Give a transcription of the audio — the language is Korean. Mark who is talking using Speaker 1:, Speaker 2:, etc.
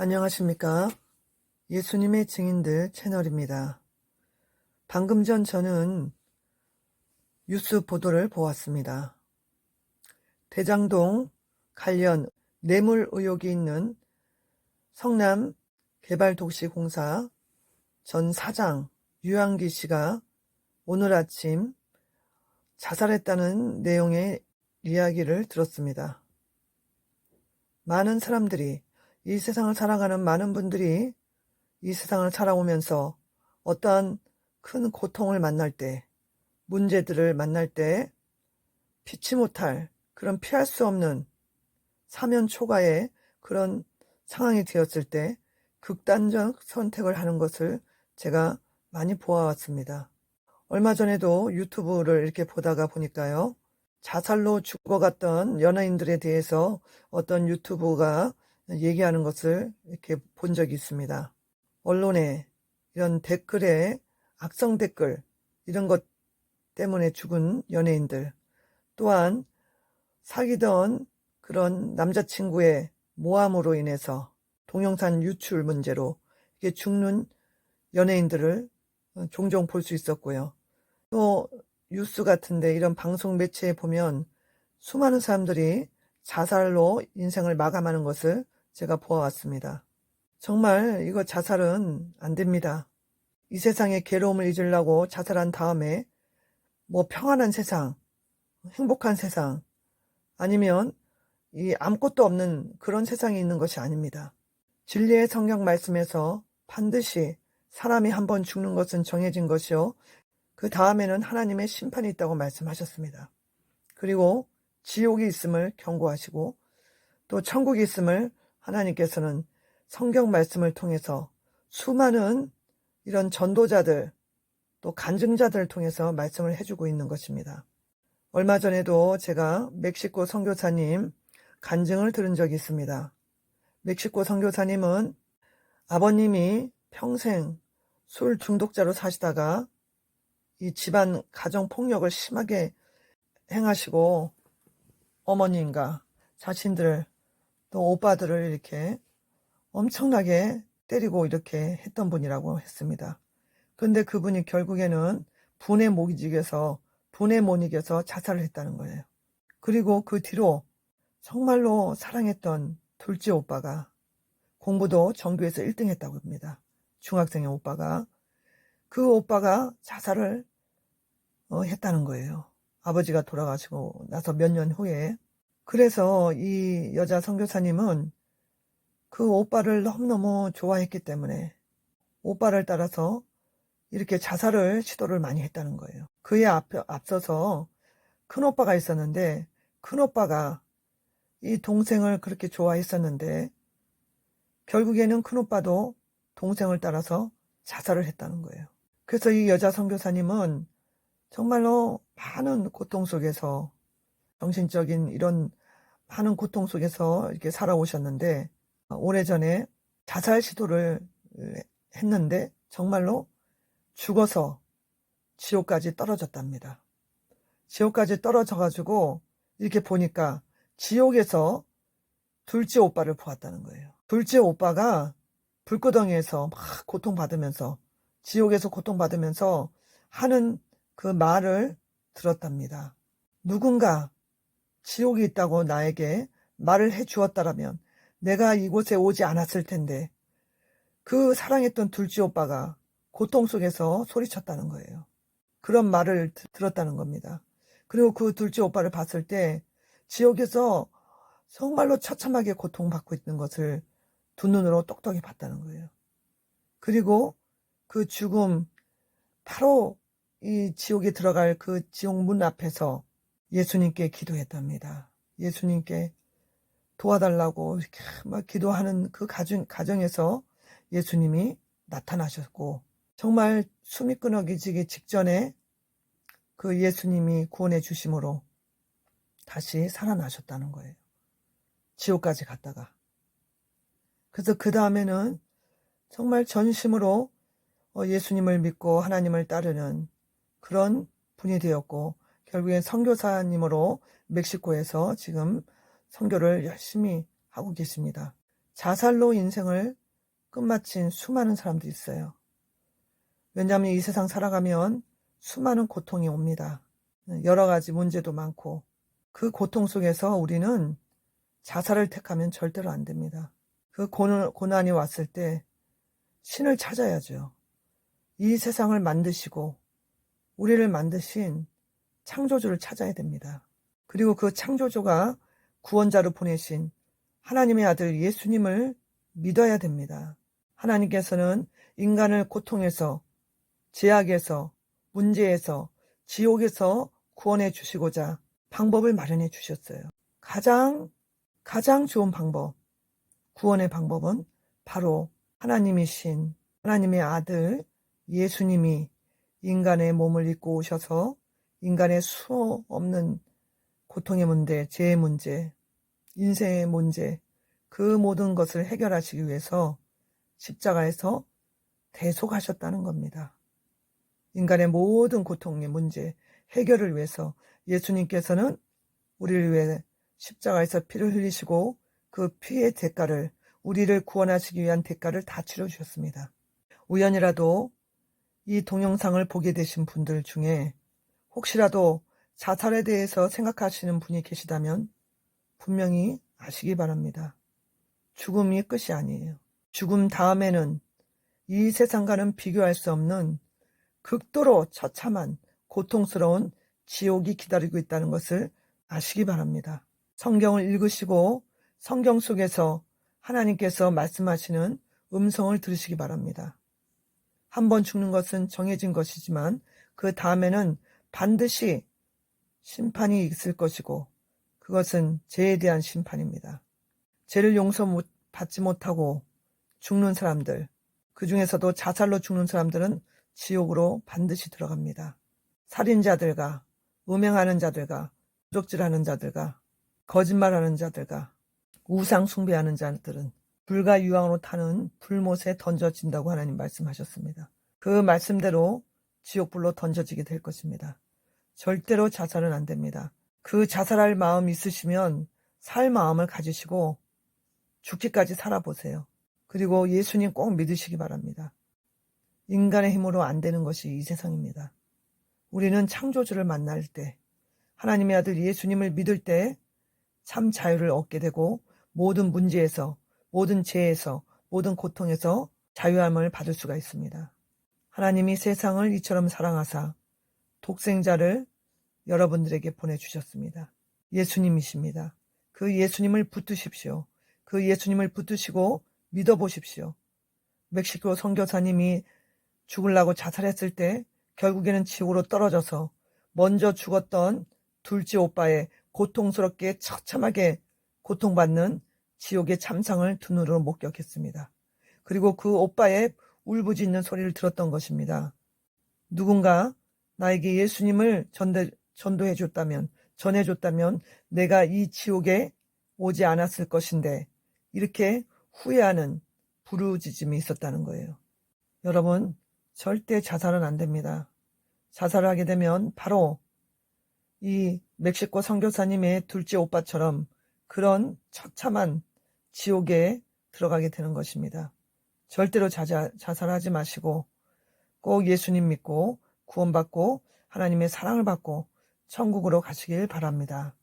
Speaker 1: 안녕하십니까. 예수님의 증인들 채널입니다. 방금 전 저는 뉴스 보도를 보았습니다. 대장동 관련 뇌물 의혹이 있는 성남 개발도시공사 전 사장 유한기 씨가 오늘 아침 자살했다는 내용의 이야기를 들었습니다. 많은 사람들이, 이 세상을 살아가는 많은 분들이 이 세상을 살아오면서 어떠한 큰 고통을 만날 때, 문제들을 만날 때 피치 못할, 그런 피할 수 없는 사면 초가의 그런 상황이 되었을 때 극단적 선택을 하는 것을 제가 많이 보아왔습니다. 얼마 전에도 유튜브를 이렇게 보다가 보니까요, 자살로 죽어갔던 연예인들에 대해서 어떤 유튜브가 얘기하는 것을 이렇게 본 적이 있습니다. 언론에 이런 댓글에 악성 댓글 이런 것 때문에 죽은 연예인들, 또한 사귀던 그런 남자친구의 모함으로 인해서 동영상 유출 문제로 이렇게 죽는 연예인들을 종종 볼 수 있었고요. 또 뉴스 같은데 이런 방송 매체에 보면 수많은 사람들이 자살로 인생을 마감하는 것을 제가 보아왔습니다. 정말 이거 자살은 안 됩니다. 이 세상의 괴로움을 잊으려고 자살한 다음에 뭐 평안한 세상, 행복한 세상, 아니면 이 아무것도 없는 그런 세상이 있는 것이 아닙니다. 진리의 성경 말씀에서 반드시 사람이 한번 죽는 것은 정해진 것이요, 그 다음에는 하나님의 심판이 있다고 말씀하셨습니다. 그리고 지옥이 있음을 경고하시고 또 천국이 있음을 하나님께서는 성경 말씀을 통해서 수많은 이런 전도자들, 또 간증자들을 통해서 말씀을 해주고 있는 것입니다. 얼마 전에도 제가 멕시코 선교사님 간증을 들은 적이 있습니다. 멕시코 선교사님은 아버님이 평생 술 중독자로 사시다가 이 집안 가정폭력을 심하게 행하시고 어머님과 자신들 또 오빠들을 이렇게 엄청나게 때리고 이렇게 했던 분이라고 했습니다. 그런데 그분이 결국에는 분에 못 이겨서 자살을 했다는 거예요. 그리고 그 뒤로 정말로 사랑했던 둘째 오빠가 공부도 전교에서 1등 했다고 합니다. 중학생의 오빠가. 그 오빠가 자살을 했다는 거예요. 아버지가 돌아가시고 나서 몇 년 후에. 그래서 이 여자 선교사님은 그 오빠를 너무너무 좋아했기 때문에 오빠를 따라서 이렇게 자살을 시도를 많이 했다는 거예요. 그에 앞서서 큰 오빠가 있었는데 큰 오빠가 이 동생을 그렇게 좋아했었는데 결국에는 큰 오빠도 동생을 따라서 자살을 했다는 거예요. 그래서 이 여자 선교사님은 정말로 많은 고통 속에서, 정신적인 이런 많은 고통 속에서 이렇게 살아오셨는데 오래전에 자살 시도를 했는데 정말로 죽어서 지옥까지 떨어졌답니다. 지옥까지 떨어져가지고 이렇게 보니까 지옥에서 둘째 오빠를 보았다는 거예요. 둘째 오빠가 불구덩이에서 막 고통받으면서, 지옥에서 고통받으면서 하는 그 말을 들었답니다. 누군가 지옥이 있다고 나에게 말을 해 주었다라면 내가 이곳에 오지 않았을 텐데, 그 사랑했던 둘째 오빠가 고통 속에서 소리쳤다는 거예요. 그런 말을 들었다는 겁니다. 그리고 그 둘째 오빠를 봤을 때 지옥에서 정말로 처참하게 고통받고 있는 것을 두 눈으로 똑똑히 봤다는 거예요. 그리고 그 죽음, 바로 이 지옥에 들어갈 그 지옥 문 앞에서 예수님께 기도했답니다. 예수님께 도와달라고 이렇게 막 기도하는 그 가정에서 예수님이 나타나셨고, 정말 숨이 끊어지기 직전에 그 예수님이 구원해 주심으로 다시 살아나셨다는 거예요. 지옥까지 갔다가. 그래서 그 다음에는 정말 전심으로 예수님을 믿고 하나님을 따르는 그런 분이 되었고, 결국엔 선교사님으로 멕시코에서 지금 선교를 열심히 하고 계십니다. 자살로 인생을 끝마친 수많은 사람들이 있어요. 왜냐하면 이 세상 살아가면 수많은 고통이 옵니다. 여러 가지 문제도 많고 그 고통 속에서 우리는 자살을 택하면 절대로 안 됩니다. 그 고난이 왔을 때 신을 찾아야죠. 이 세상을 만드시고 우리를 만드신 창조주를 찾아야 됩니다. 그리고 그 창조주가 구원자로 보내신 하나님의 아들 예수님을 믿어야 됩니다. 하나님께서는 인간을 고통에서, 죄악에서, 문제에서, 지옥에서 구원해 주시고자 방법을 마련해 주셨어요. 가장 좋은 방법, 구원의 방법은 바로 하나님이신 하나님의 아들 예수님이 인간의 몸을 입고 오셔서 인간의 수 없는 고통의 문제, 죄의 문제, 인생의 문제, 그 모든 것을 해결하시기 위해서 십자가에서 대속하셨다는 겁니다. 인간의 모든 고통의 문제 해결을 위해서 예수님께서는 우리를 위해 십자가에서 피를 흘리시고 그 피의 대가를, 우리를 구원하시기 위한 대가를 다 치러주셨습니다. 우연이라도 이 동영상을 보게 되신 분들 중에 혹시라도 자살에 대해서 생각하시는 분이 계시다면 분명히 아시기 바랍니다. 죽음이 끝이 아니에요. 죽음 다음에는 이 세상과는 비교할 수 없는 극도로 처참한 고통스러운 지옥이 기다리고 있다는 것을 아시기 바랍니다. 성경을 읽으시고 성경 속에서 하나님께서 말씀하시는 음성을 들으시기 바랍니다. 한 번 죽는 것은 정해진 것이지만 그 다음에는 반드시 심판이 있을 것이고 그것은 죄에 대한 심판입니다. 죄를 용서받지 못하고 죽는 사람들, 그 중에서도 자살로 죽는 사람들은 지옥으로 반드시 들어갑니다. 살인자들과 음행하는 자들과 도적질하는 자들과 거짓말하는 자들과 우상 숭배하는 자들은 불과 유황으로 타는 불못에 던져진다고 하나님 말씀하셨습니다. 그 말씀대로 지옥불로 던져지게 될 것입니다. 절대로 자살은 안 됩니다. 그 자살할 마음 있으시면 살 마음을 가지시고 죽기까지 살아보세요. 그리고 예수님 꼭 믿으시기 바랍니다. 인간의 힘으로 안 되는 것이 이 세상입니다. 우리는 창조주를 만날 때, 하나님의 아들 예수님을 믿을 때 참 자유를 얻게 되고 모든 문제에서, 모든 죄에서, 모든 고통에서 자유함을 받을 수가 있습니다. 하나님이 세상을 이처럼 사랑하사 독생자를 여러분들에게 보내주셨습니다. 예수님이십니다. 그 예수님을 붙드십시오. 그 예수님을 붙드시고 믿어보십시오. 멕시코 선교사님이 죽으려고 자살했을 때 결국에는 지옥으로 떨어져서 먼저 죽었던 둘째 오빠의 고통스럽게 처참하게 고통받는 지옥의 참상을 두 눈으로 목격했습니다. 그리고 그 오빠의 울부짖는 소리를 들었던 것입니다. 누군가 나에게 예수님을 전해줬다면 내가 이 지옥에 오지 않았을 것인데 이렇게 후회하는 부르짖음이 있었다는 거예요. 여러분, 절대 자살은 안 됩니다. 자살을 하게 되면 바로 이 멕시코 선교사님의 둘째 오빠처럼 그런 처참한 지옥에 들어가게 되는 것입니다. 절대로 자살하지 마시고 꼭 예수님 믿고 구원받고 하나님의 사랑을 받고 천국으로 가시길 바랍니다.